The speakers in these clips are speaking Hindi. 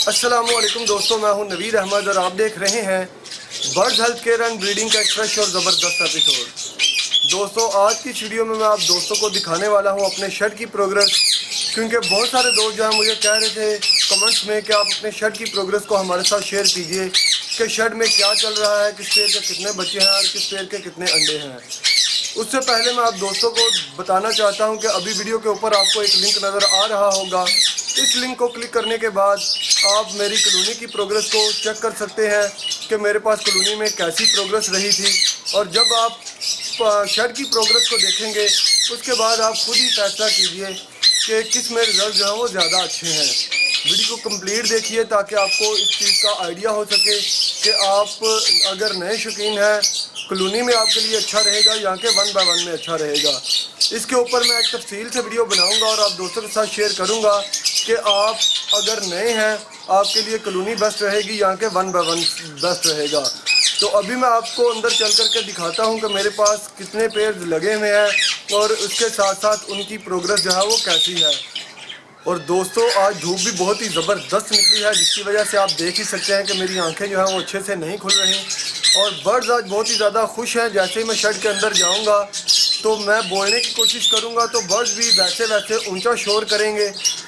अस्सलामुअलैकुम दोस्तों, मैं हूं नवीद अहमद और आप देख रहे हैं birds health care and breeding का एक फ्रेश और ज़बरदस्त एपिसोड। दोस्तों, आज की इस वीडियो में मैं आप दोस्तों को दिखाने वाला हूं अपने शेड की प्रोग्रेस, क्योंकि बहुत सारे दोस्त जो हैं मुझे कह रहे थे कमेंट्स में कि आप अपने शेड की प्रोग्रेस को हमारे साथ शेयर कीजिए कि शेड में क्या चल रहा है, किस पेड़ के कितने बच्चे हैं और किस पेड़ के कितने अंडे हैं। उससे पहले मैं आप दोस्तों को बताना चाहता हूं कि अभी वीडियो के ऊपर आपको एक लिंक नज़र आ रहा होगा। इस लिंक को क्लिक करने के बाद आप मेरी कॉलोनी की प्रोग्रेस को चेक कर सकते हैं कि मेरे पास कॉलोनी में कैसी प्रोग्रेस रही थी। और जब आप शेड की प्रोग्रेस को देखेंगे उसके बाद आप खुद ही फैसला कीजिए कि किस में रिजल्ट जो है वो ज़्यादा अच्छे हैं। वीडियो को कंप्लीट देखिए ताकि आपको इस चीज़ का आइडिया हो सके कि आप अगर नए शौकीन हैं कॉलोनी में आपके लिए अच्छा रहेगा या कि 1 बाय 1 में अच्छा रहेगा। इसके ऊपर मैं एक तफसील से वीडियो बनाऊंगा और आप दोस्तों के साथ शेयर करूंगा कि आप अगर नए हैं आपके लिए कॉलोनी बेस्ट रहेगी या कि 1 बाय 1 बेस्ट रहेगा। तो अभी मैं आपको अंदर चल करके दिखाता हूं कि मेरे पास कितने पेड़ लगे हुए हैं और उसके साथ साथ उनकी प्रोग्रेस जो है वो कैसी है। और दोस्तों, आज धूप भी बहुत ही ज़बरदस्त निकली है जिसकी वजह से आप देख ही सकते हैं कि मेरी आंखें जो हैं वो अच्छे से नहीं खुल रही। और बर्ड्स आज बहुत ही ज़्यादा खुश हैं। जैसे ही मैं शेड के अंदर जाऊंगा तो मैं बोलने की कोशिश करूंगा तो बर्ड्स भी वैसे वैसे ऊंचा शोर करेंगे।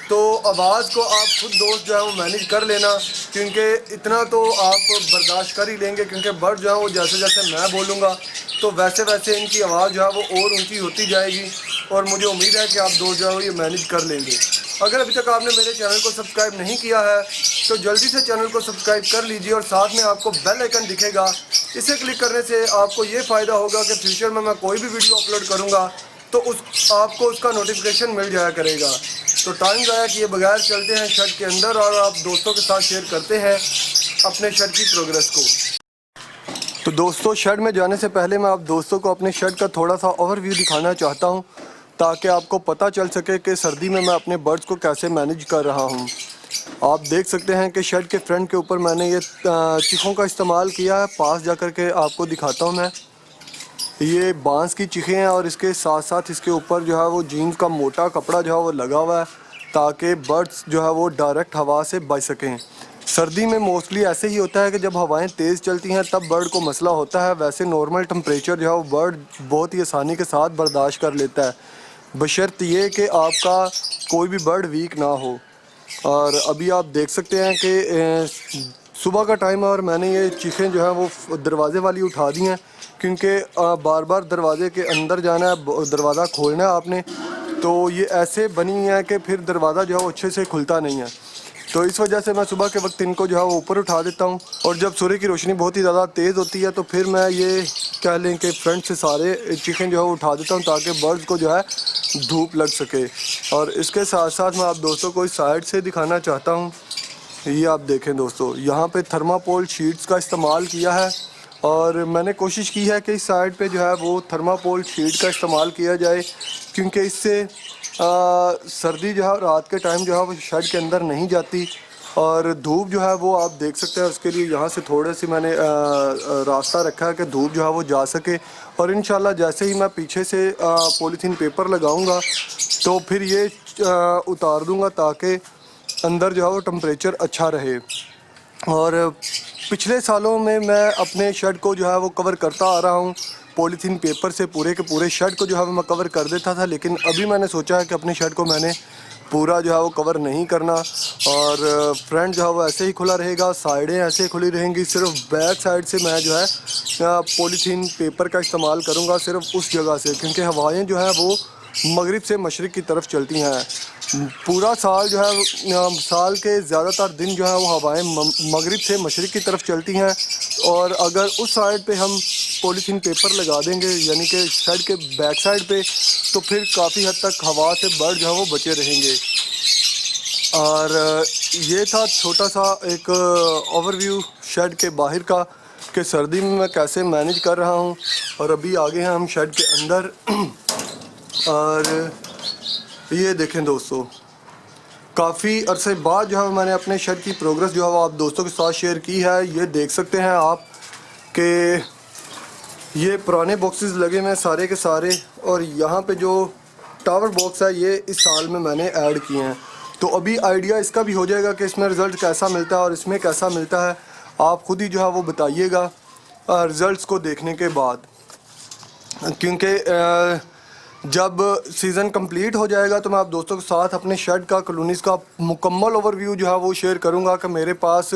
तो आवाज़ को आप खुद दोस्त जो है वो मैनेज कर लेना, क्योंकि इतना तो आप बर्दाश्त कर ही लेंगे, क्योंकि बर्ड जो है वो जैसे जैसे मैं बोलूँगा तो वैसे वैसे इनकी आवाज़ जो है वो और ऊँची होती जाएगी। और मुझे उम्मीद है कि आप दोस्त जो है वो ये मैनेज कर लेंगे। अगर अभी तक आपने मेरे चैनल को सब्सक्राइब नहीं किया है तो जल्दी से चैनल को सब्सक्राइब कर लीजिए और साथ में आपको बेल आइकन दिखेगा। इसे क्लिक करने से आपको ये फ़ायदा होगा कि फ्यूचर में मैं कोई भी वीडियो अपलोड करूँगा तो आपको उसका नोटिफिकेशन मिल जाया करेगा। तो टाइम ज़ाया किए बगैर चलते हैं शेड के अंदर और आप दोस्तों के साथ शेयर करते हैं अपने शेड की प्रोग्रेस को। तो दोस्तों, शेड में जाने से पहले मैं आप दोस्तों को अपने शेड का थोड़ा सा ओवरव्यू दिखाना चाहता हूं ताकि आपको पता चल सके कि सर्दी में मैं अपने बर्ड्स को कैसे मैनेज कर रहा हूं। आप देख सकते हैं कि शेड के फ्रंट के ऊपर मैंने ये चीखों का इस्तेमाल किया है। पास जा कर के आपको दिखाता हूं मैं। ये बांस की चीखें हैं और इसके साथ साथ इसके ऊपर जो है वो जीन्स का मोटा कपड़ा जो है वो लगा हुआ है ताकि बर्ड्स जो है वो डायरेक्ट हवा से बच सकें। सर्दी में मोस्टली ऐसे ही होता है कि जब हवाएं तेज़ चलती हैं तब बर्ड को मसला होता है। वैसे नॉर्मल टेम्परेचर जो है वो बर्ड बहुत ही आसानी के साथ बर्दाश्त कर लेता है, बशर्ते ये कि आपका कोई भी बर्ड वीक ना हो। और अभी आप देख सकते हैं कि सुबह का टाइम है और मैंने ये चीखें जो है वो दरवाज़े वाली उठा दी हैं, क्योंकि बार बार दरवाज़े के अंदर जाना है, दरवाज़ा खोलना है आपने, तो ये ऐसे बनी है कि फिर दरवाज़ा जो है वो अच्छे से खुलता नहीं है। तो इस वजह से मैं सुबह के वक्त इनको जो है वो ऊपर उठा देता हूँ और जब सूर्य की रोशनी बहुत ही ज़्यादा तेज़ होती है तो फिर मैं ये कह लें कि फ्रंट से सारे चिकन जो है वो उठा देता हूँ ताकि बर्ड्स को जो है धूप लग सके। और इसके साथ साथ मैं आप दोस्तों को इस साइड से दिखाना चाहता हूँ। ये आप देखें दोस्तों, यहाँ पे थर्माकोल शीट्स का इस्तेमाल किया है और मैंने कोशिश की है कि इस साइड पे जो है वो थर्माकोल शीट का इस्तेमाल किया जाए, क्योंकि इससे सर्दी जो है रात के टाइम जो है वो शेड के अंदर नहीं जाती। और धूप जो है वो आप देख सकते हैं, उसके लिए यहाँ से थोड़े सी मैंने रास्ता रखा है कि धूप जो है वो जा सके। और इंशाल्लाह जैसे ही मैं पीछे से पॉलीथीन पेपर लगाऊंगा तो फिर ये उतार दूंगा ताकि अंदर जो है वो टेम्परेचर अच्छा रहे। और पिछले सालों में मैं अपने शेड को जो है वो कवर करता आ रहा हूँ पॉलीथीन पेपर से। पूरे के पूरे शेड को जो है मैं कवर कर देता था, लेकिन अभी मैंने सोचा है कि अपने शेड को मैंने पूरा जो है वो कवर नहीं करना और फ्रंट जो है वो ऐसे ही खुला रहेगा, साइडें ऐसे ही खुली रहेंगी। सिर्फ बैक साइड से मैं जो है पॉलीथीन पेपर का इस्तेमाल करूँगा सिर्फ उस जगह से, क्योंकि हवाएँ जो है वो मगरिब से मशरिक़ की तरफ चलती हैं। पूरा साल जो है साल के ज़्यादातर दिन जो है वो हवाएं मगरिब से मशरिक़ की तरफ चलती हैं। और अगर उस साइड पे हम पॉलीथीन पेपर लगा देंगे यानी कि शेड के बैक साइड पे, तो फिर काफ़ी हद तक हवा से बर्ड जो है वो बचे रहेंगे। और ये था छोटा सा एक ओवरव्यू शेड के बाहर का कि सर्दी में मैं कैसे मैनेज कर रहा हूँ। और अभी आगे हैं हम शेड के अंदर और ये देखें दोस्तों, काफ़ी अरसे बाद जो है मैंने अपने शेड की प्रोग्रेस जो है वो आप दोस्तों के साथ शेयर की है। ये देख सकते हैं आप कि ये पुराने बॉक्सेस लगे हुए हैं सारे के सारे, और यहाँ पे जो टावर बॉक्स है ये इस साल में मैंने ऐड किए हैं। तो अभी आइडिया इसका भी हो जाएगा कि इसमें रिज़ल्ट कैसा मिलता है और इसमें कैसा मिलता है। आप ख़ुद ही जो है वो बताइएगा रिज़ल्ट्स को देखने के बाद, क्योंकि जब सीज़न कंप्लीट हो जाएगा तो मैं आप दोस्तों के साथ अपने शेड का कॉलोनीज़ का मुकम्मल ओवरव्यू जो है वो शेयर करूंगा कि मेरे पास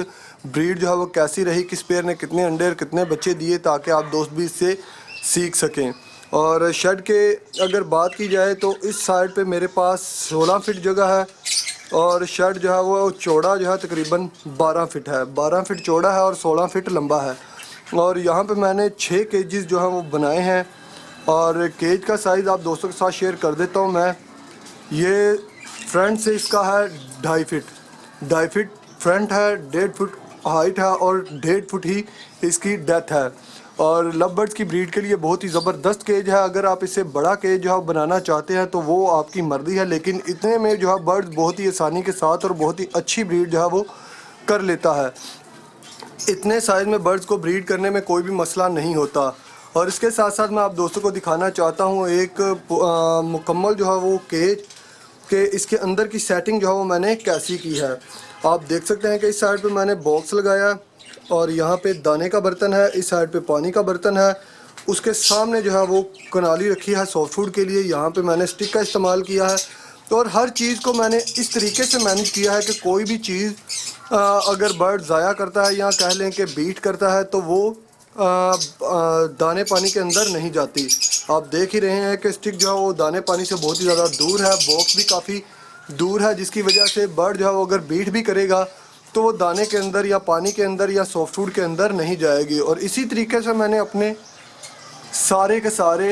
ब्रीड जो है वो कैसी रही, किस पेयर ने कितने अंडे और कितने बच्चे दिए, ताकि आप दोस्त भी इससे सीख सकें। और शेड के अगर बात की जाए तो इस साइड पे मेरे पास 16 फीट जगह है और शेड जो है वो चौड़ा जो है तकरीबन 12 फीट है, 12 फीट चौड़ा है और 16 फीट लंबा है। और यहाँ पे मैंने 6 केजेस जो है वो बनाए हैं और केज का साइज़ आप दोस्तों के साथ शेयर कर देता हूँ मैं। ये फ्रंट से इसका है 2.5 फीट फ्रंट है, 1.5 फुट हाइट है और 1.5 फुट ही इसकी डेप्थ है। और लव बर्ड्स की ब्रीड के लिए बहुत ही ज़बरदस्त केज है। अगर आप इससे बड़ा केज जो है बनाना चाहते हैं तो वो आपकी मर्ज़ी है, लेकिन इतने में जो है बर्ड्स बहुत ही आसानी के साथ और बहुत ही अच्छी ब्रीड जो है वो कर लेता है। इतने साइज़ में बर्ड्स को ब्रीड करने में कोई भी मसला नहीं होता। और इसके साथ साथ मैं आप दोस्तों को दिखाना चाहता हूँ एक मुकम्मल जो है वो केज के इसके अंदर की सेटिंग जो है वो मैंने कैसी की है। आप देख सकते हैं कि इस साइड पे मैंने बॉक्स लगाया और यहाँ पे दाने का बर्तन है, इस साइड पे पानी का बर्तन है, उसके सामने जो है वो कनाली रखी है सॉफ्ट फूड के लिए, यहाँ पे मैंने स्टिक का इस्तेमाल किया है। तो और हर चीज़ को मैंने इस तरीके से मैनेज किया है कि कोई भी चीज़ अगर बर्ड ज़ाया करता है या कह लें कि बीट करता है तो वो दाने पानी के अंदर नहीं जाती। आप देख ही रहे हैं कि स्टिक जो है वो दाने पानी से बहुत ही ज़्यादा दूर है, बॉक्स भी काफ़ी दूर है, जिसकी वजह से बर्ड जो है वो अगर बीट भी करेगा तो वो दाने के अंदर या पानी के अंदर या सॉफ्ट फूड के अंदर नहीं जाएगी। और इसी तरीके से मैंने अपने सारे के सारे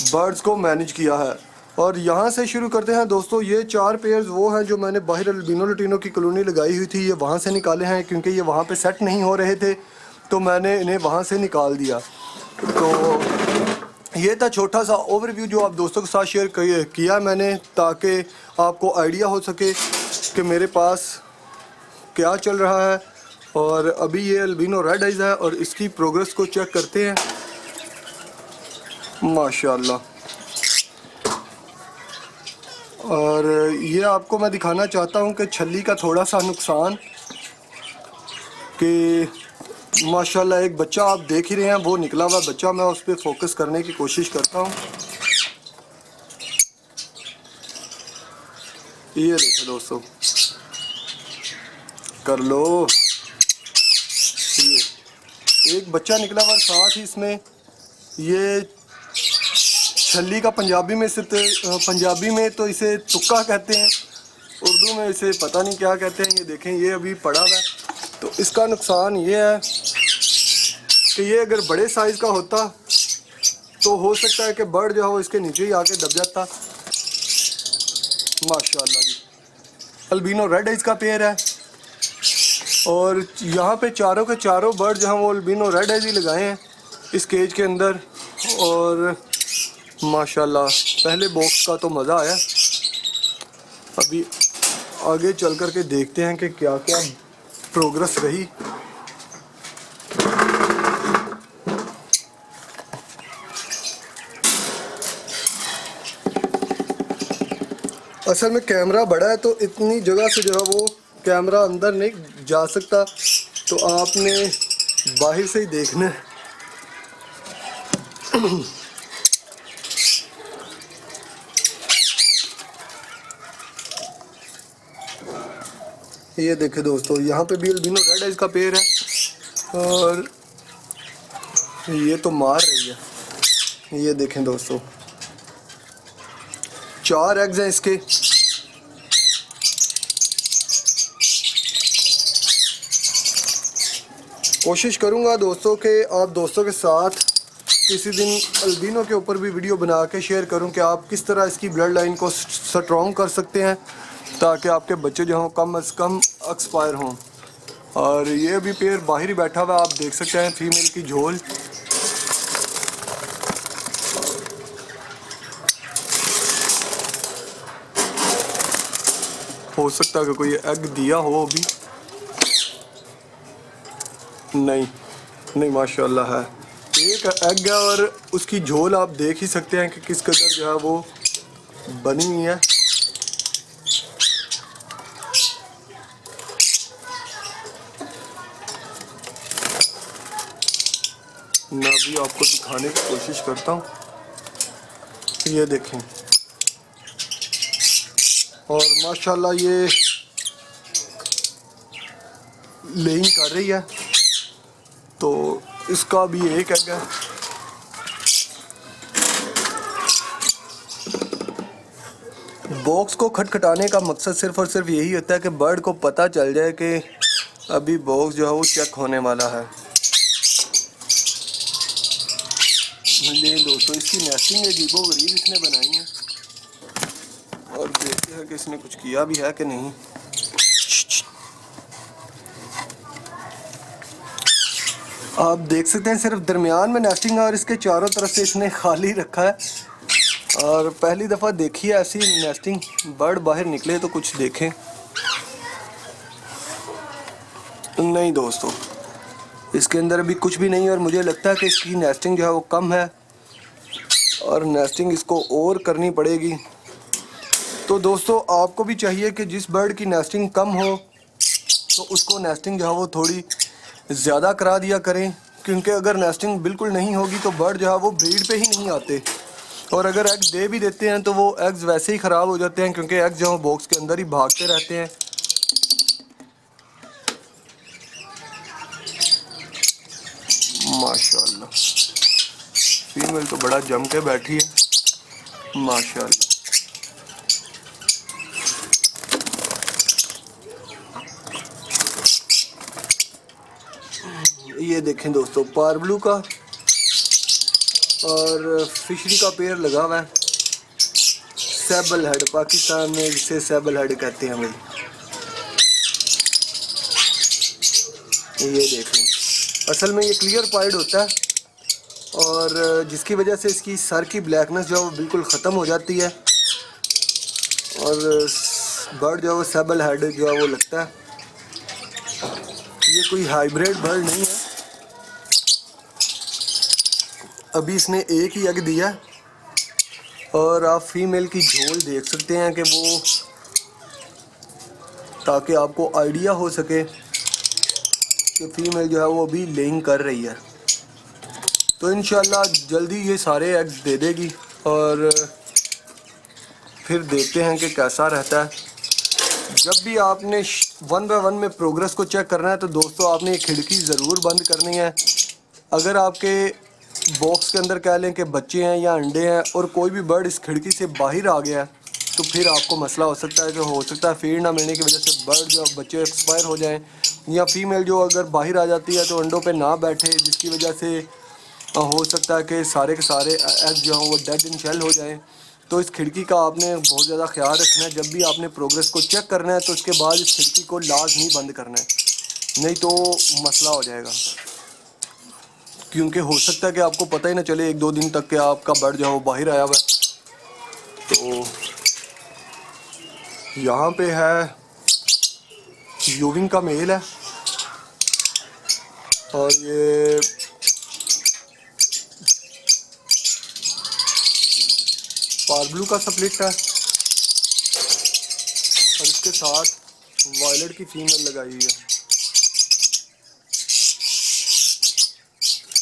बर्ड्स को मैनेज किया है। और यहाँ से शुरू करते हैं दोस्तों। ये 4 पेयर्स वो हैं जो मैंने बाहर अल्बिनो लुटिनो की कॉलोनी लगाई हुई थी, ये वहाँ से निकाले हैं क्योंकि ये वहाँ पे सेट नहीं हो रहे थे, तो मैंने इन्हें वहाँ से निकाल दिया। तो ये था छोटा सा ओवरव्यू जो आप दोस्तों के साथ शेयर किया मैंने, ताकि आपको आइडिया हो सके कि मेरे पास क्या चल रहा है। और अभी ये अल्बिनो रेड आइज़ है और इसकी प्रोग्रेस को चेक करते हैं। माशाल्लाह। और ये आपको मैं दिखाना चाहता हूँ कि छल्ली का थोड़ा सा नुकसान, कि माशाल्लाह एक बच्चा आप देख ही रहे हैं वो निकला हुआ बच्चा, मैं उस पर फोकस करने की कोशिश करता हूँ। ये देखो दोस्तों, कर लो, ये एक बच्चा निकला हुआ, साथ ही इसमें ये छल्ली का पंजाबी में तो इसे तुक्का कहते हैं, उर्दू में इसे पता नहीं क्या कहते हैं। ये देखें, ये अभी पड़ा हुआ है। तो इसका नुकसान ये है कि ये अगर बड़े साइज़ का होता तो हो सकता है कि बर्ड जो है वो इसके नीचे ही आके दब जाता। माशाल्लाह जी, अल्बिनो रेड आइज़ का पेयर है और यहाँ पे चारों के चारों बर्ड जो हैं वो अल्बिनो रेड आइज़ ही लगाए हैं इस केज के अंदर। और माशाल्लाह पहले बॉक्स का तो मज़ा आया, अभी आगे चल कर के देखते हैं कि क्या क्या प्रोग्रेस रही। असल में कैमरा बड़ा है तो इतनी जगह से जो है वो कैमरा अंदर नहीं जा सकता, तो आपने बाहर से ही देखना है। ये देखें दोस्तों, यहाँ पे भी अल्बिनो रेड आइज़ का पेड़ है और ये तो मार रही है। ये देखें दोस्तों, 4 एग्स हैं इसके। कोशिश करूँगा दोस्तों कि आप दोस्तों के साथ किसी दिन अल्बिनो के ऊपर भी वीडियो बना के शेयर करूँ कि आप किस तरह इसकी ब्लड लाइन को स्ट्रॉन्ग कर सकते हैं, ताकि आपके बच्चे जो हों कम अज़ कम एक्सपायर हों। और ये अभी पेयर बाहर ही बैठा हुआ, आप देख सकते हैं फीमेल की झोल। हो सकता है कि कोई एग दिया हो अभी, नहीं माशाल्लाह है, एक एग है और उसकी झोल आप देख ही सकते हैं कि किस कदर जो है वो बनी हुई है। मैं अभी आपको दिखाने की कोशिश करता हूँ। ये देखें, और माशाल्लाह ये लेइंग कर रही है। तो इसका भी एक एग है। बॉक्स को खटखटाने का मकसद सिर्फ और सिर्फ यही होता है कि बर्ड को पता चल जाए कि अभी बॉक्स जो है वो चेक होने वाला है। ये दोस्तों इसकी नेस्टिंग अजीबोगरीब इसने बनाई है, और देखते हैं कि इसने कुछ किया भी है कि नहीं। आप देख सकते हैं सिर्फ दरमियान में नेस्टिंग है और इसके चारों तरफ से इसने खाली रखा है। और पहली दफ़ा देखी है ऐसी नेस्टिंग। बर्ड बाहर निकले तो कुछ देखें। नहीं दोस्तों, इसके अंदर अभी कुछ भी नहीं है, और मुझे लगता है कि इसकी नेस्टिंग जो है वो कम है और नेस्टिंग इसको और करनी पड़ेगी। तो दोस्तों आपको भी चाहिए कि जिस बर्ड की नेस्टिंग कम हो तो उसको नेस्टिंग जो है वो थोड़ी ज़्यादा करा दिया करें, क्योंकि अगर नेस्टिंग बिल्कुल नहीं होगी तो बर्ड जो है वो ब्रीड पे ही नहीं आते। और अगर एग दे भी देते हैं तो वो एग्स वैसे ही ख़राब हो जाते हैं, क्योंकि एग्स जो है बॉक्स के अंदर ही भागते रहते हैं। माशाल्लाह फीमेल तो बड़ा जम के बैठी है माशाल्लाह। ये देखें दोस्तों, पारब्लू का और फिशरी का पेयर लगा हुआ है। सैबल हेड, पाकिस्तान में जिसे सैबल हेड कहते हैं भाई। ये देख लें, असल में ये क्लियर पाइड होता है, और जिसकी वजह से इसकी सर की ब्लैकनेस जो है वो बिल्कुल ख़त्म हो जाती है, और बर्ड जो है वो सैबल हेड जो है वो लगता है। ये कोई हाइब्रिड बर्ड नहीं है। अभी इसने एक ही एग दिया, और आप फीमेल की झोल देख सकते हैं कि वो, ताकि आपको आइडिया हो सके कि फीमेल जो है वो अभी लेइंग कर रही है। तो इंशाल्लाह जल्दी ये सारे एग्स दे देगी, और फिर देखते हैं कि कैसा रहता है। जब भी आपने 1 बाय 1 में प्रोग्रेस को चेक करना है तो दोस्तों आपने ये खिड़की ज़रूर बंद करनी है। अगर आपके बॉक्स के अंदर कह लें कि बच्चे हैं या अंडे हैं और कोई भी बर्ड इस खिड़की से बाहर आ गया है तो फिर आपको मसला हो सकता है कि हो सकता है फीड ना मिलने की वजह से बर्ड जो बच्चे एक्सपायर हो जाएं, या फीमेल जो अगर बाहर आ जाती है तो अंडों पे ना बैठे, जिसकी वजह से हो सकता है कि सारे के सारे एग जो हैं वो डेड इन शेल हो जाएं। तो इस खिड़की का आपने बहुत ज़्यादा ख्याल रखना है। जब भी आपने प्रोग्रेस को चेक करना है तो उसके बाद इस खिड़की को लाजमी बंद करना है, नहीं तो मसला हो जाएगा। क्योंकि हो सकता है कि आपको पता ही ना चले 1-2 दिन तक कि आपका बर्ड जो है वो बाहर आया हुआ है। तो यहाँ पे है यूविंग का मेल है, और ये पारब्लू का स्प्लिट है, और इसके साथ वायलेट की फीमेल लगाई हुई है।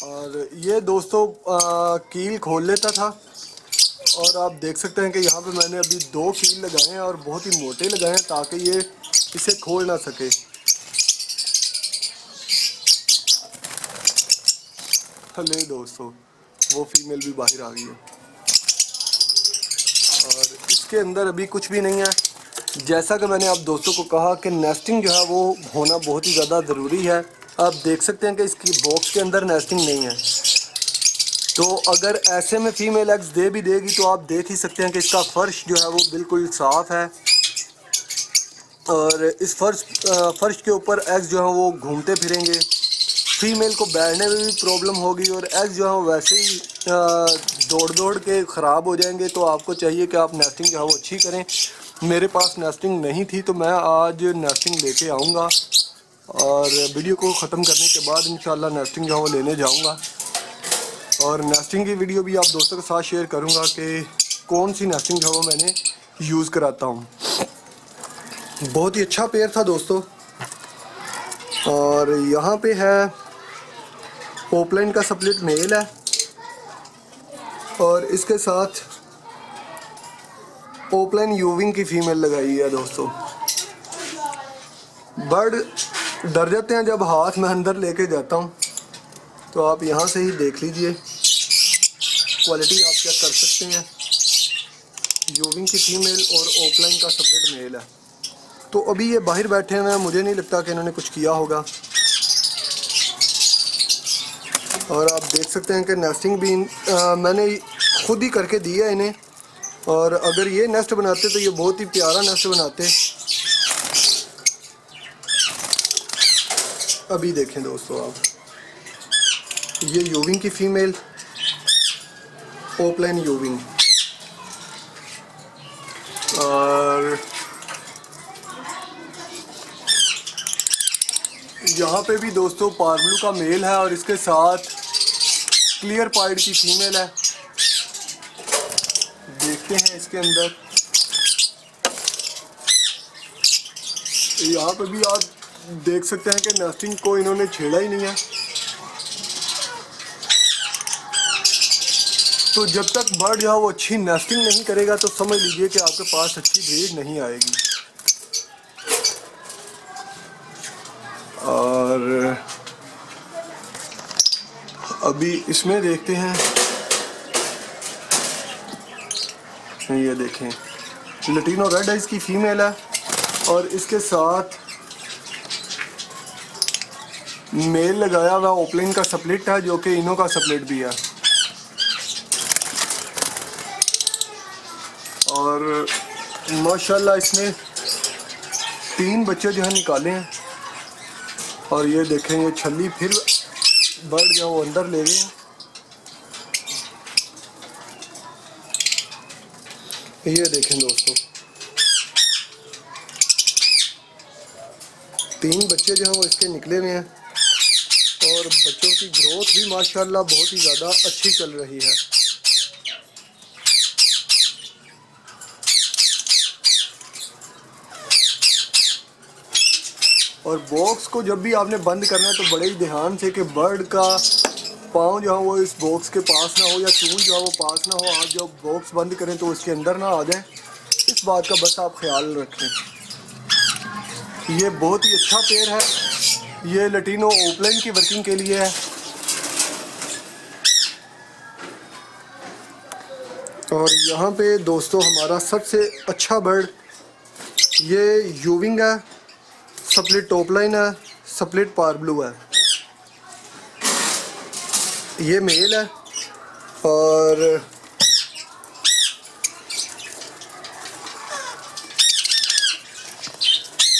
और ये दोस्तों कील खोल लेता था, और आप देख सकते हैं कि यहाँ पे मैंने अभी 2 कील लगाए हैं और बहुत ही मोटे लगाए हैं ताकि ये इसे खोल ना सके। ले दोस्तों, वो फीमेल भी बाहर आ गई है, और इसके अंदर अभी कुछ भी नहीं है। जैसा कि मैंने आप दोस्तों को कहा कि नेस्टिंग जो है वो होना बहुत ही ज़्यादा ज़रूरी है। आप देख सकते हैं कि इसकी बॉक्स के अंदर नेस्टिंग नहीं है, तो अगर ऐसे में फीमेल एग्स दे भी देगी तो आप देख ही सकते हैं कि इसका फ़र्श जो है वो बिल्कुल साफ़ है, और इस फ़र्श के ऊपर एग्स जो हैं वो घूमते फिरेंगे। फीमेल को बैठने में भी प्रॉब्लम होगी, और एग्स जो हैं वैसे ही दौड़ दौड़ के ख़राब हो जाएंगे। तो आपको चाहिए कि आप नेस्टिंग जो है वो अच्छी करें। मेरे पास नेस्टिंग नहीं थी तो मैं आज नेस्टिंग लेके आऊँगा, और वीडियो को ख़त्म करने के बाद इंशाल्लाह नेस्टिंग जो है वो लेने जाऊँगा, और नेस्टिंग की वीडियो भी आप दोस्तों के साथ शेयर करूँगा कि कौन सी नेस्टिंग जो है वो मैंने यूज़ कराता हूँ। बहुत ही अच्छा पेयर था दोस्तों। और यहाँ पे है ओपलाइन का स्प्लिट मेल है और इसके साथ ओपलाइन यूविंग की फीमेल लगाई है। दोस्तों बर्ड डर जाते हैं जब हाथ में अंदर लेके जाता हूँ, तो आप यहाँ से ही देख लीजिए, क्वालिटी आप चेक कर सकते हैं। यूविंग की फीमेल और ओपलाइन का स्प्लिट मेल है। तो अभी ये बाहर बैठे हैं, मुझे नहीं लगता कि इन्होंने कुछ किया होगा। और आप देख सकते हैं कि नेस्टिंग भी मैंने खुद ही करके दिया है इन्हें, और अगर ये नेस्ट बनाते तो ये बहुत ही प्यारा नेस्ट बनाते। अभी देखें दोस्तों आप, ये यूविंग की फीमेल, ओपलाइन यूविंग, और यहाँ पे भी दोस्तों पार्बलू का मेल है और इसके साथ क्लियर पाइड की फीमेल है। देखते हैं इसके अंदर, यहाँ पे भी आप देख सकते हैं कि नेस्टिंग को इन्होंने छेड़ा ही नहीं है। तो जब तक बर्ड जो है वो अच्छी नेस्टिंग नहीं करेगा तो समझ लीजिए कि आपके पास अच्छी ब्रीड नहीं आएगी। और अभी इसमें देखते हैं, ये देखें लटीनो रेड आइज की फीमेल है और इसके साथ मेल लगाया हुआ ओपलाइन का स्प्लिट है, जो कि इनो का स्प्लिट भी है। और माशाल्लाह इसने 3 बच्चे जो है निकाले हैं। और ये देखें, ये छल्ली फिर बर्ड जो वो अंदर ले गए हैं। ये देखें दोस्तों, 3 बच्चे जो हैं वो इसके निकले हुए हैं और बच्चों की ग्रोथ भी माशाल्लाह बहुत ही ज़्यादा अच्छी चल रही है। और बॉक्स को जब भी आपने बंद करना है तो बड़े ही ध्यान से कि बर्ड का पाँव जो है वो इस बॉक्स के पास ना हो या चूंझ जो है वो पास ना हो। आप जब बॉक्स बंद करें तो इसके अंदर ना आ जाए, इस बात का बस आप ख्याल रखें। ये बहुत ही अच्छा पेयर है, ये लटीनो ओपलाइन की वर्किंग के लिए है। और यहाँ पे दोस्तों हमारा सबसे अच्छा बर्ड ये यूविंग है, स्प्लिट ओपलाइन है, स्प्लिट पार्बलू है। ये मेल है और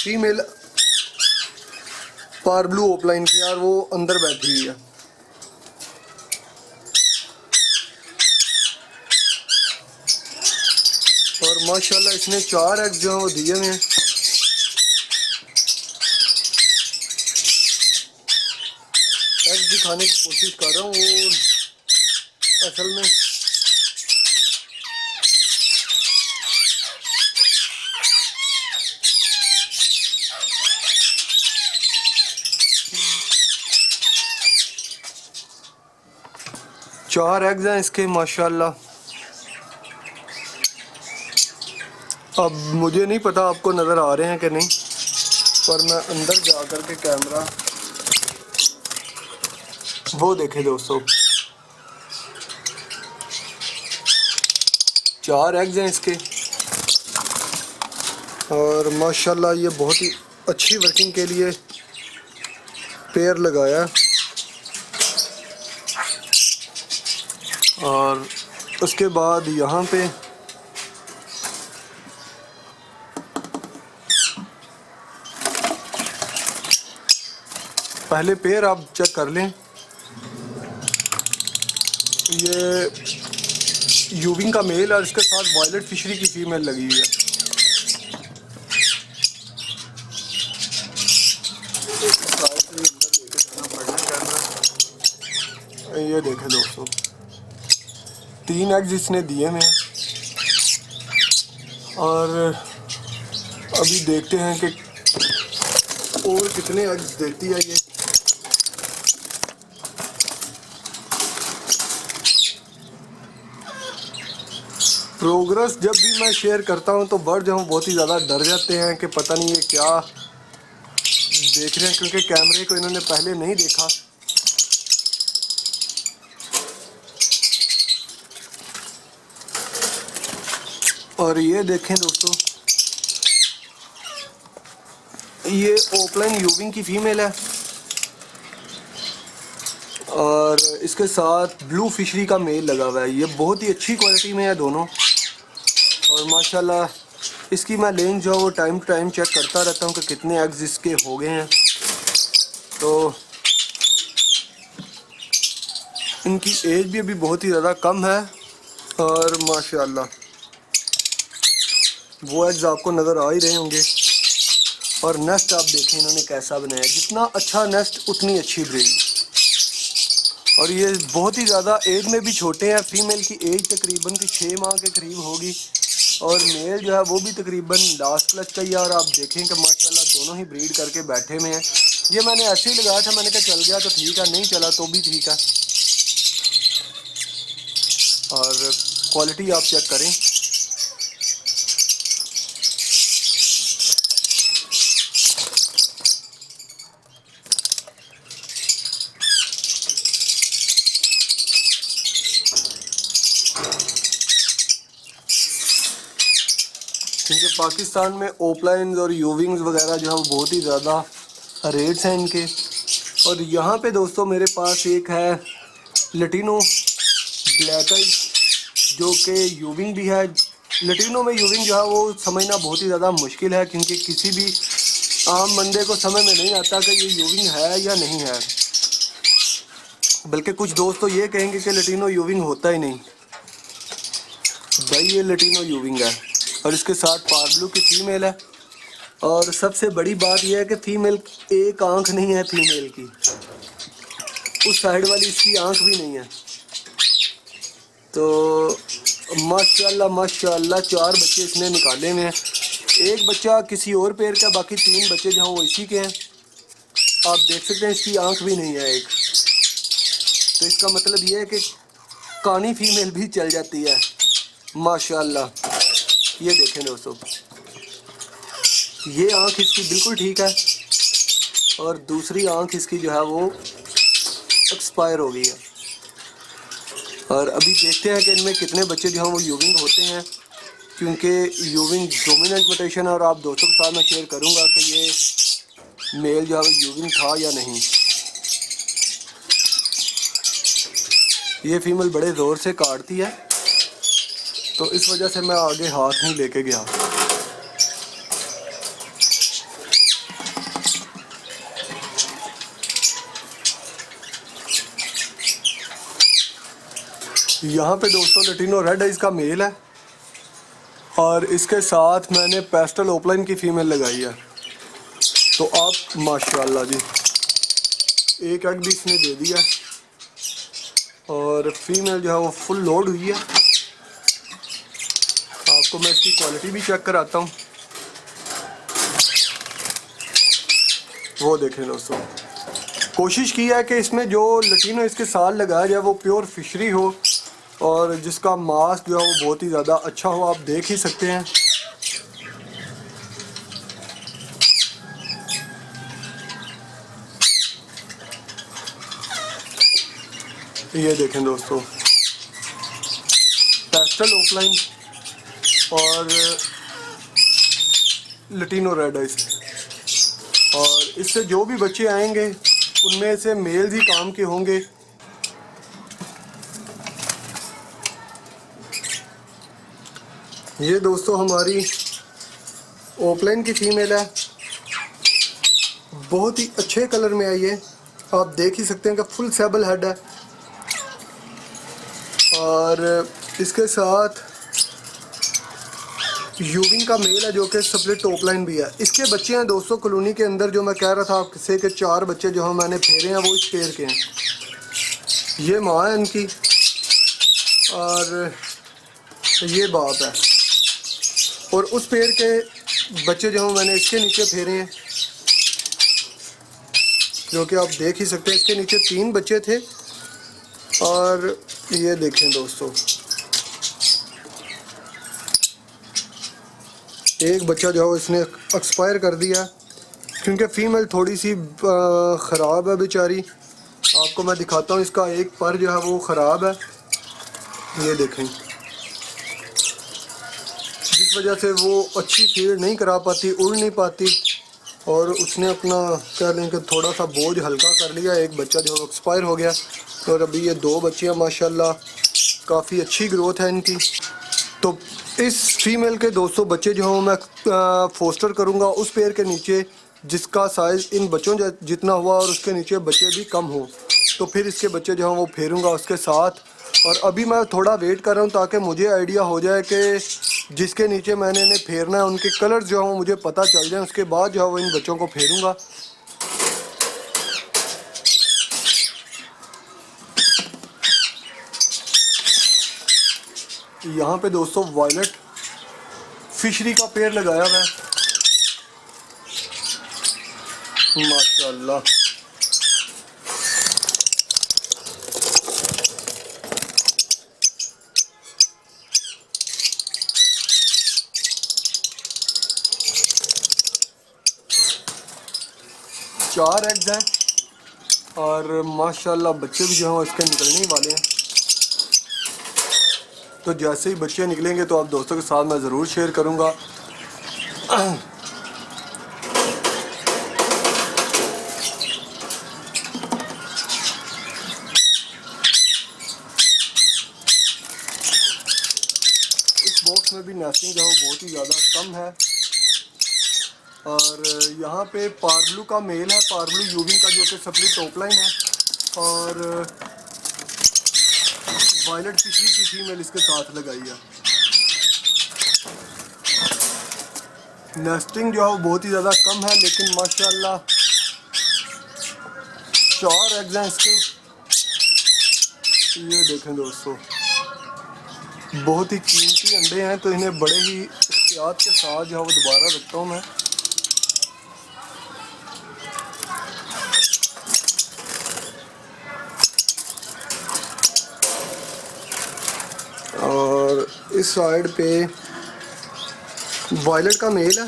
फीमेल पार्बलू ओपलाइन की यार वो अंदर बैठी हुई है। और माशाल्लाह इसने 4 एग जो है वो दिए हुए हैं। एग दिखाने की कोशिश कर रहा हूँ, वो असल में चार एग्स हैं इसके माशाल्लाह। अब मुझे नहीं पता आपको नज़र आ रहे हैं कि नहीं, पर मैं अंदर जा कर के कैमरा वो देखे दोस्तों, 4 एग्स हैं इसके। और माशाल्लाह ये बहुत ही अच्छी वर्किंग के लिए पेयर लगाया। और उसके बाद यहाँ पे पहले पेयर आप चेक कर लें, ये यूविंग का मेल और इसके साथ वायलेट फिशरी की फीमेल लगी हुई है। ये देखें दोस्तों, 3 एग्स इसने दिए हैं। और अभी देखते हैं कि और कितने एग्स देती है ये। प्रोग्रेस जब भी मैं शेयर करता हूं तो बर्ड जो हैं बहुत ही ज़्यादा डर जाते हैं कि पता नहीं ये क्या देख रहे हैं, क्योंकि कैमरे को इन्होंने पहले नहीं देखा। और ये देखें दोस्तों, ये ओपलाइन यूविंग की फीमेल है और इसके साथ ब्लू फिशरी का मेल लगा हुआ है। ये बहुत ही अच्छी क्वालिटी में है दोनों। और माशाल्लाह इसकी मैं लेंथ जो है वो टाइम टू टाइम चेक करता रहता हूँ कि कितने एग्स इसके हो गए हैं। तो इनकी एज भी अभी बहुत ही ज़्यादा कम है और माशाल्लाह वो एग्स आपको नज़र आ ही रहे होंगे। और नेस्ट आप देखें इन्होंने कैसा बनाया, जितना अच्छा नेस्ट उतनी अच्छी ब्रीड। और ये बहुत ही ज़्यादा एज में भी छोटे हैं। फीमेल की एज तकरीबन 6 माह के करीब होगी और मेल जो है वो भी तकरीबन लास्ट क्लच का ही है। और आप देखें कि माशाल्लाह दोनों ही ब्रीड करके बैठे में हैं। ये मैंने ऐसे ही लगाया था, मैंने कहा चल गया तो ठीक है, नहीं चला तो भी ठीक है। और क्वालिटी आप चेक करें, क्योंकि पाकिस्तान में ओपलाइंस और यूविंग्स वगैरह जो है वो बहुत ही ज़्यादा रेट्स हैं इनके। और यहाँ पे दोस्तों मेरे पास एक है लटीनो ब्लैक आई, जो कि यूविंग भी है। लटीनो में यूविंग जो है वो समझना बहुत ही ज़्यादा मुश्किल है, क्योंकि किसी भी आम बंदे को समझ में नहीं आता कि ये यूविंग है या नहीं है। बल्कि कुछ दोस्त तो ये कहेंगे कि लटीनो यूविंग होता ही नहीं। भाई ये लटीनो यूविंग है और इसके साथ पार्ब्लू की फीमेल है। और सबसे बड़ी बात यह है कि फीमेल एक आंख नहीं है फीमेल की, उस साइड वाली इसकी आंख भी नहीं है। तो माशाल्लाह माशाल्लाह 4 बच्चे इसने निकाले हुए हैं। एक बच्चा किसी और पेड़ का, बाकी 3 बच्चे जो हैं वो इसी के हैं। आप देख सकते हैं इसकी आंख भी नहीं है एक। तो इसका मतलब ये है कि कानी फीमेल भी चल जाती है माशाल्लाह। ये देखें दोस्तों, ये आंख इसकी बिल्कुल ठीक है और दूसरी आंख इसकी जो है वो एक्सपायर हो गई है। और अभी देखते हैं कि इनमें कितने बच्चे जो हैं वो यूविंग होते हैं, क्योंकि यूविंग डोमिनेंट म्यूटेशन है। और आप दोस्तों के साथ मैं शेयर करूंगा कि ये मेल जो है वो यूविंग था या नहीं। ये फीमेल बड़े ज़ोर से काटती है, तो इस वजह से मैं आगे हाथ नहीं लेके गया। यहाँ पे दोस्तों लटीनो रेड आइज का मेल है और इसके साथ मैंने पेस्टल ओपलाइन की फीमेल लगाई है। तो आप माशाल्लाह जी एक एग भी इसने दे दिया और फीमेल जो है वो फुल लोड हुई है। आपको मैं इसकी क्वालिटी भी चेक कराता हूँ। वो देखें दोस्तों, कोशिश की है कि इसमें जो लटीनो इसके साथ लगाया जाए वो प्योर फिशरी हो और जिसका मांस जो है वो बहुत ही ज़्यादा अच्छा हो। आप देख ही सकते हैं ये देखें दोस्तों, पेस्टल ओपलाइन और लटीनो रेड आइज। और इससे जो भी बच्चे आएंगे उनमें से मेल्स ही काम के होंगे। ये दोस्तों हमारी ओपलाइन की फीमेल है, बहुत ही अच्छे कलर में आई है। आप देख ही सकते हैं कि फुल सेबल हेड है और इसके साथ यूविंग का मेल है जो कि स्प्लिट ओपलाइन भी है। इसके बच्चे हैं दोस्तों कॉलोनी के अंदर, जो मैं कह रहा था आपसे कि 4 बच्चे जो हैं मैंने फेरे हैं वो इस पेड़ के हैं। ये माँ है इनकी और ये बाप है। और उस पेड़ के बच्चे जो हैं मैंने इसके नीचे फेरे हैं, जो कि आप देख ही सकते हैं। इसके नीचे 3 बच्चे थे। और ये देखें दोस्तों, एक बच्चा जो है इसने एक्सपायर कर दिया क्योंकि फ़ीमेल थोड़ी सी ख़राब है बेचारी। आपको मैं दिखाता हूँ, इसका एक पर जो है वो ख़राब है, ये देखें, जिस वजह से वो अच्छी फीड नहीं करा पाती, उड़ नहीं पाती, और उसने अपना कह लें कि थोड़ा सा बोझ हल्का कर लिया। एक बच्चा जो एक्सपायर हो गया और अभी ये 2 बच्चियाँ माशाल्लाह काफ़ी अच्छी ग्रोथ है इनकी। तो इस फीमेल के 200 बच्चे जो हैं मैं फोस्टर करूँगा उस पेड़ के नीचे जिसका साइज़ इन बच्चों जितना हुआ और उसके नीचे बच्चे भी कम हो, तो फिर इसके बच्चे जो हैं वो फेरूँगा उसके साथ। और अभी मैं थोड़ा वेट कर रहा हूँ ताकि मुझे आइडिया हो जाए कि जिसके नीचे मैंने इन्हें फेरना है उनके कलर्स जो हैं वो मुझे पता चल जाए, उसके बाद जो है वो इन बच्चों को फेरूँगा। यहाँ पे दोस्तों वायलेट फिशरी का पेड़ लगाया हुआ है माशाल्लाह। चार एग्स हैं और माशाल्लाह बच्चे भी जो हैं इसके निकलने ही वाले हैं। तो जैसे ही बच्चे निकलेंगे तो आप दोस्तों के साथ मैं ज़रूर शेयर करूँगा। इस बॉक्स में भी नेस्टिंग जो है बहुत ही ज़्यादा कम है। और यहाँ पे पार्बलू का मेल है, पार्बलू यूविंग का जो कि सप्ली टॉप लाइन है, और वायलेट फिशरी की फीमेल इसके साथ लगाई है। नेस्टिंग जो है वो बहुत ही ज़्यादा कम है, लेकिन माशाल्लाह 4 एग्स हैं इसके। ये देखें दोस्तों, बहुत ही कीमती अंडे हैं, तो इन्हें बड़े ही एहतियात के साथ जो है वो दोबारा रखता हूँ मैं। और इस साइड पे वायलेट का मेल है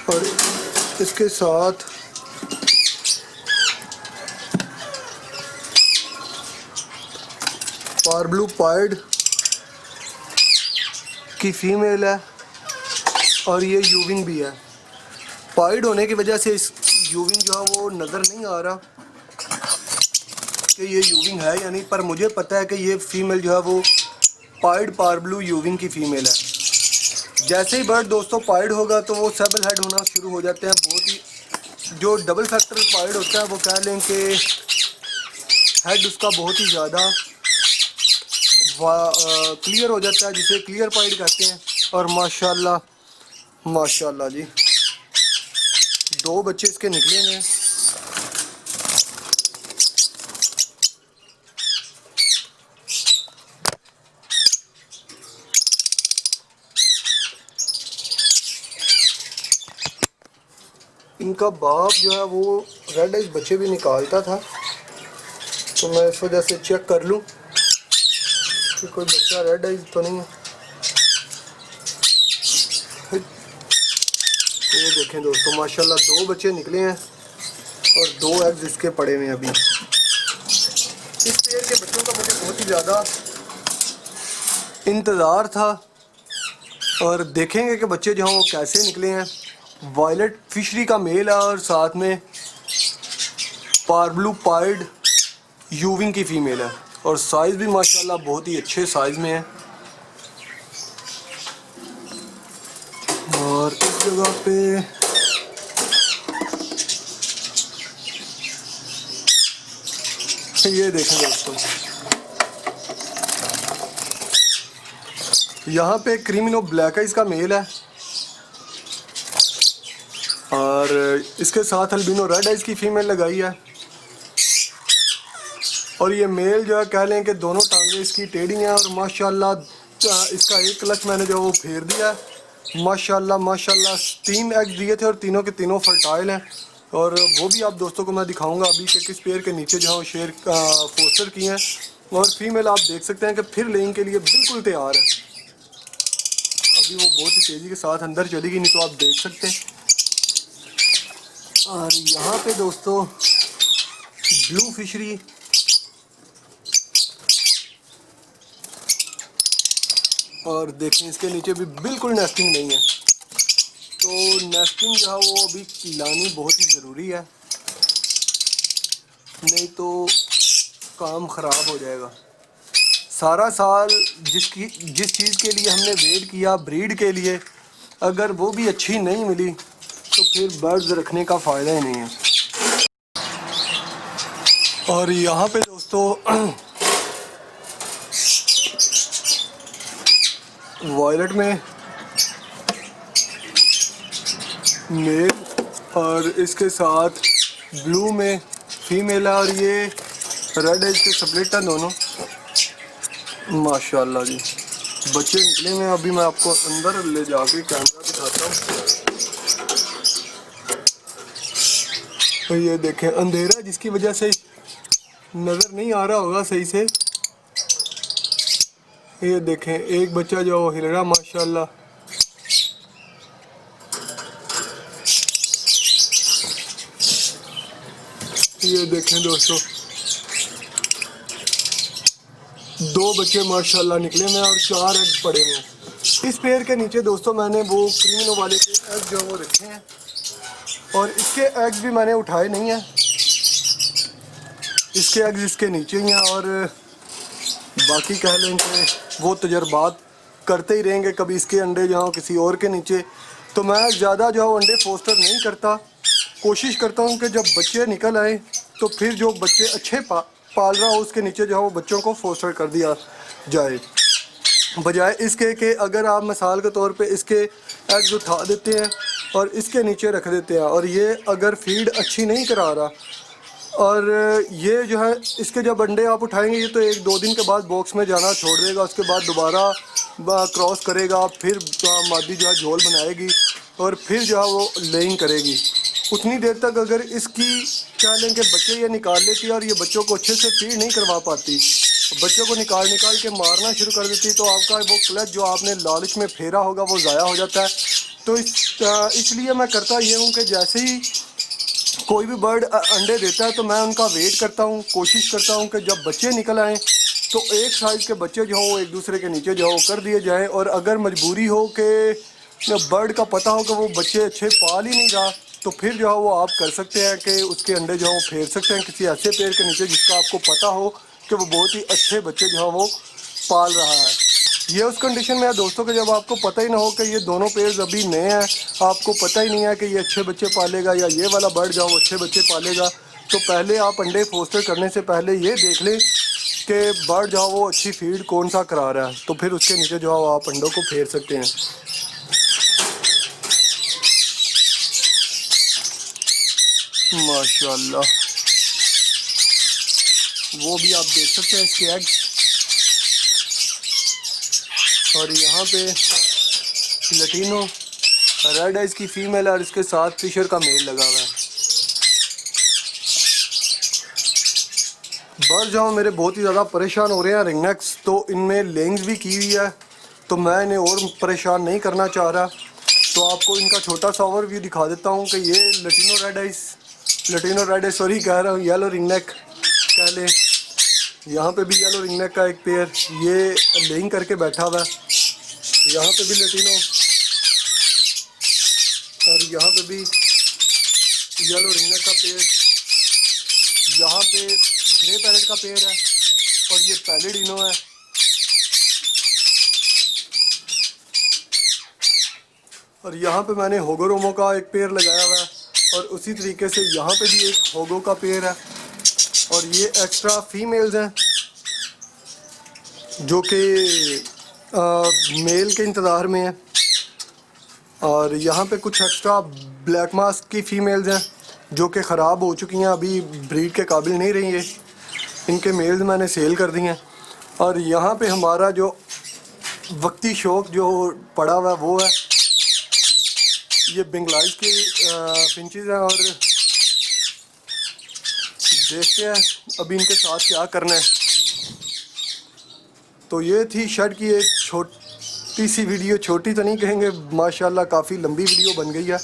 और इसके साथ पार्बलू पाइड की फीमेल है और ये यूविंग भी है। पाइड होने की वजह से इस यूविंग जो है वो नज़र नहीं आ रहा कि ये यूविंग है या नहीं, पर मुझे पता है कि ये फीमेल जो है वो पाइड पार्बलू यूविंग की फ़ीमेल है। जैसे ही बर्ड दोस्तों पाइड होगा तो वो सेबल हेड होना शुरू हो जाते हैं। बहुत ही जो डबल फैक्टर पाइड होता है वो कह लें कि हेड उसका बहुत ही ज़्यादा क्लियर हो जाता है, जिसे क्लियर पाइड कहते हैं। और माशाल्लाह माशाल्लाह जी 2 बच्चे इसके निकलेंगे। इनका बाप जो है वो रेड आइज बच्चे भी निकालता था, तो मैं इस वजह से चेक कर लूँ कि कोई बच्चा रेड आइज तो नहीं है। तो ये देखें दोस्तों माशाल्लाह 2 बच्चे निकले हैं और 2 एग्स इसके पड़े हुए हैं अभी। इस पेड़ के बच्चों का मुझे बहुत ही ज़्यादा इंतज़ार था और देखेंगे कि बच्चे जो हैं वो कैसे निकले हैं। वायलेट फिशरी का मेल है और साथ में पार्बलू पाइड यूविंग की फ़ीमेल है और साइज़ भी माशाल्लाह बहुत ही अच्छे साइज़ में है। और इस जगह पे ये देखें दोस्तों, यहाँ पे क्रीमिनो ब्लैक आइज का मेल है और इसके साथ अल्बिनो रेड आइज की फीमेल लगाई है। और ये मेल जो है कह लें कि दोनों टांगे इसकी टेढ़ी हैं और माशाल्लाह इसका एक क्लच मैंने जो वो फेर दिया है। माशाल्लाह माशाल्लाह 3 एग दिए थे और तीनों के तीनों फर्टाइल हैं और वो भी आप दोस्तों को मैं दिखाऊंगा अभी कि किस पेड़ के नीचे जो है शेर पोस्टर किए हैं। और फीमेल आप देख सकते हैं कि फिर लेने के लिए बिल्कुल तैयार है। अभी वो बहुत ही तेज़ी के साथ अंदर चली गई, नहीं तो आप देख सकते हैं। और यहाँ पे दोस्तों ब्लू फिशरी, और देखें इसके नीचे भी बिल्कुल नेस्टिंग नहीं है। तो नेस्टिंग जो है वो अभी लानी बहुत ही ज़रूरी है, नहीं तो काम ख़राब हो जाएगा। सारा साल जिस चीज़ के लिए हमने वेट किया ब्रीड के लिए, अगर वो भी अच्छी नहीं मिली तो फिर बर्ड्स रखने का फ़ायदा ही नहीं है। और यहाँ पे दोस्तों वॉयलेट में मेल और इसके साथ ब्लू में फीमेल है, और ये रेड है इसके स्प्लिट है दोनों। माशाल्लाह जी बच्चे निकले हैं। अभी मैं आपको अंदर ले जाके कैमरा दिखाता हूँ। तो ये देखें अंधेरा है जिसकी वजह से नज़र नहीं आ रहा होगा सही से। ये देखें एक बच्चा जो हिल रहा माशाल्लाह। ये देखें दोस्तों दो बच्चे माशाल्लाह निकले हैं और 4 एग पड़े हुए हैं। इस पेड़ के नीचे दोस्तों मैंने वो क्रीमिनो वाले के एग जो वो रखे हैं, और इसके एग्स भी मैंने उठाए नहीं हैं। इसके एग्स इसके नीचे ही हैं, और बाकी कह लें कि वो तजर्बात करते ही रहेंगे। कभी इसके अंडे जाओ किसी और के नीचे, तो मैं ज़्यादा जो है अंडे फोस्टर नहीं करता। कोशिश करता हूँ कि जब बच्चे निकल आए तो फिर जो बच्चे अच्छे पाल रहा हो उसके नीचे जो है वो बच्चों को फोस्टर कर दिया जाए, बजाय इसके कि अगर आप मिसाल के तौर पे इसके एग्स उठा देते हैं और इसके नीचे रख देते हैं, और ये अगर फीड अच्छी नहीं करा रहा, और ये जो है इसके जब अंडे आप उठाएंगे ये तो 1-2 दिन के बाद बॉक्स में जाना छोड़ देगा। उसके बाद दोबारा क्रॉस करेगा, फिर मादी जो है झोल बनाएगी और फिर जो है वो लेइंग करेगी। उतनी देर तक अगर इसकी क्या लें कि बच्चे ये निकाल लेती है और ये बच्चों को अच्छे से फीड नहीं करवा पाती, बच्चों को निकाल के मारना शुरू कर देती, तो आपका वो क्लच जो आपने लालच में फेरा होगा वो ज़ाया हो जाता है। तो इसलिए मैं करता ये हूँ कि जैसे ही कोई भी बर्ड अंडे देता है तो मैं उनका वेट करता हूँ। कोशिश करता हूँ कि जब बच्चे निकल आएँ तो एक साइज़ के बच्चे जो हो एक दूसरे के नीचे जो हो कर दिए जाएँ, और अगर मजबूरी हो कि बर्ड का पता हो कि वो बच्चे अच्छे पाल ही नहीं रहा, तो फिर जो है वो आप कर सकते हैं कि उसके अंडे जो है वो फेर सकते हैं किसी ऐसे पेड़ के नीचे जिसका आपको पता हो कि वो बहुत ही अच्छे बच्चे जो है वो पाल रहा है। ये उस कंडीशन में है दोस्तों कि जब आपको पता ही ना हो कि ये दोनों पेड़ अभी नए हैं, आपको पता ही नहीं है कि ये अच्छे बच्चे पालेगा या ये वाला बर्ड जो अच्छे बच्चे पालेगा, तो पहले आप अंडे फोस्टर करने से पहले ये देख लें कि बर्ड जो वो अच्छी फीड कौन सा करा रहा है, तो फिर उसके नीचे जो है आप अंडों को फेर सकते हैं। माशाल्लाह वो भी आप देख सकते हैं इसके एग। और यहाँ पे लटीनो रेड आइज की फीमेल है और इसके साथ फिशर का मेल लगा हुआ है। बर्ड जो मेरे बहुत ही ज़्यादा परेशान हो रहे हैं रिंगनेक्स, तो इनमें लेंग्स भी की हुई है, तो मैं इन्हें और परेशान नहीं करना चाह रहा। तो आपको इनका छोटा सा ओवरव्यू दिखा देता हूँ कि ये लटीनो रेड आइज सॉरी कह रहा हूँ, येलो रिंगनेक कह लें। यहाँ पे भी येलो रिंगनेक का एक पेयर ये लेइंग करके बैठा हुआ है। यहाँ पे भी लटीनो, और यहाँ पे भी येलो रिंगनेक का पेयर, यहाँ पे ग्रे पैरेट का पेयर है, और ये पैलेडिनो है। और यहाँ पे मैंने होगोरोमो का एक पेयर लगाया हुआ है, और उसी तरीके से यहाँ पे भी एक होगो का पेयर है, और ये एक्स्ट्रा फीमेल्स हैं जो कि मेल के इंतज़ार में है। और यहाँ पे कुछ एक्स्ट्रा ब्लैक मास्क की फ़ीमेल्स हैं जो कि ख़राब हो चुकी हैं, अभी ब्रीड के काबिल नहीं रही है। इनके मेल्स मैंने सेल कर दी हैं। और यहाँ पे हमारा जो वक्ती शौक जो पड़ा हुआ है वो है ये बेंगलाइज की फिंचेस हैं, और देखते हैं अभी इनके साथ क्या करना है। तो ये थी शेड की एक छोटी सी वीडियो, छोटी तो नहीं कहेंगे, माशाल्लाह काफ़ी लंबी वीडियो बन गई है।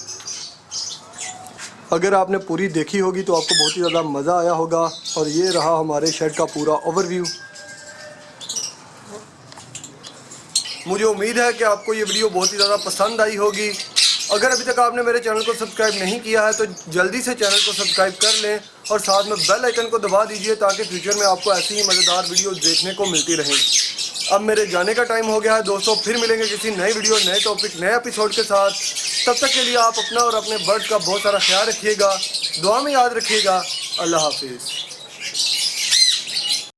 अगर आपने पूरी देखी होगी तो आपको बहुत ही ज़्यादा मज़ा आया होगा। और ये रहा हमारे शेड का पूरा ओवरव्यू। मुझे उम्मीद है कि आपको ये वीडियो बहुत ही ज़्यादा पसंद आई होगी। अगर अभी तक आपने मेरे चैनल को सब्सक्राइब नहीं किया है तो जल्दी से चैनल को सब्सक्राइब कर लें और साथ में बेल आइकन को दबा दीजिए ताकि फ्यूचर में आपको ऐसी ही मज़ेदार वीडियो देखने को मिलती रहें। अब मेरे जाने का टाइम हो गया है दोस्तों, फिर मिलेंगे किसी नई वीडियो, नए टॉपिक, नए एपिसोड के साथ। तब तक के लिए आप अपना और अपने बर्ड का बहुत सारा ख्याल रखिएगा, दुआ में याद रखिएगा। अल्लाह हाफिज़।